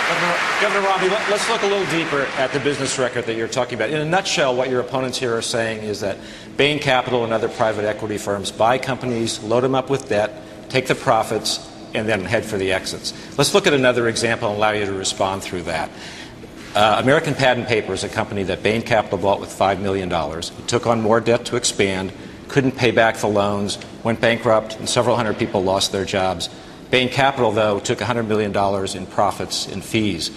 Governor Romney, let's look a little deeper at the business record that you're talking about. In a nutshell, what your opponents here are saying is that Bain Capital and other private equity firms buy companies, load them up with debt, take the profits, and then head for the exits. Let's look at another example and allow you to respond through that. American Patent Paper is a company that Bain Capital bought with $5 million. It took on more debt to expand, couldn't pay back the loans, went bankrupt, and several hundred people lost their jobs. Bain Capital, though, took $100 million in profits and fees.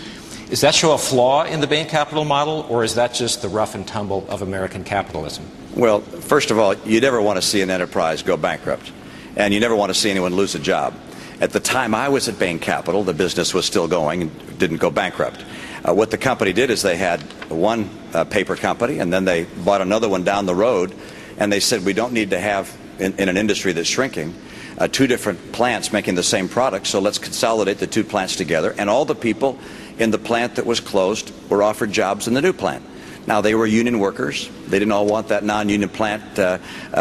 Does that show a flaw in the Bain Capital model, or is that just the rough and tumble of American capitalism? Well, first of all, you never want to see an enterprise go bankrupt, and you never want to see anyone lose a job. At the time I was at Bain Capital, the business was still going and didn't go bankrupt. What the company did is they had one paper company, and then they bought another one down the road, and they said we don't need to have, in an industry that's shrinking, two different plants making the same product, so let's consolidate the two plants together. And all the people in the plant that was closed were offered jobs in the new plant. Now, they were union workers. They didn't all want that non-union plant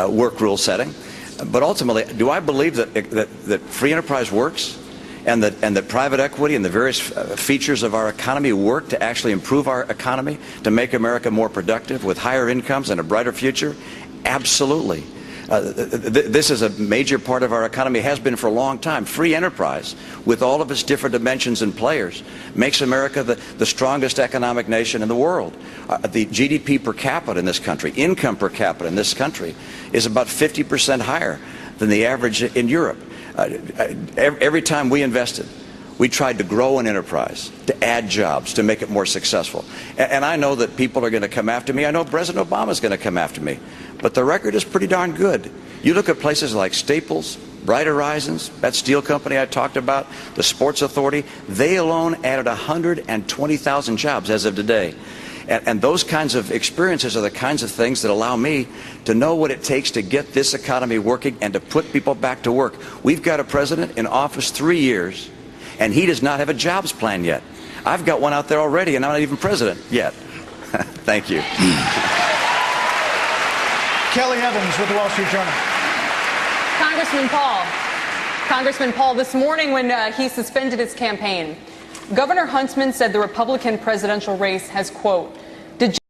work rule setting. But ultimately, do I believe that free enterprise works, and that private equity and the various features of our economy work to actually improve our economy, to make America more productive with higher incomes and a brighter future? Absolutely. This is a major part of our economy, has been for a long time. Free enterprise, with all of its different dimensions and players, makes America the strongest economic nation in the world. The GDP per capita in this country, income per capita in this country, is about 50% higher than the average in Europe. Every time we invested, we tried to grow an enterprise, to add jobs, to make it more successful. And I know that people are going to come after me. I know President Obama is going to come after me. But the record is pretty darn good. You look at places like Staples, Bright Horizons, that steel company I talked about, the Sports Authority, they alone added 120,000 jobs as of today. And those kinds of experiences are the kinds of things that allow me to know what it takes to get this economy working and to put people back to work. We've got a president in office 3 years, and he does not have a jobs plan yet. I've got one out there already, and I'm not even president yet. Thank you. Kelly Evans with the Wall Street Journal. Congressman Paul, this morning when he suspended his campaign, Governor Huntsman said the Republican presidential race has, quote,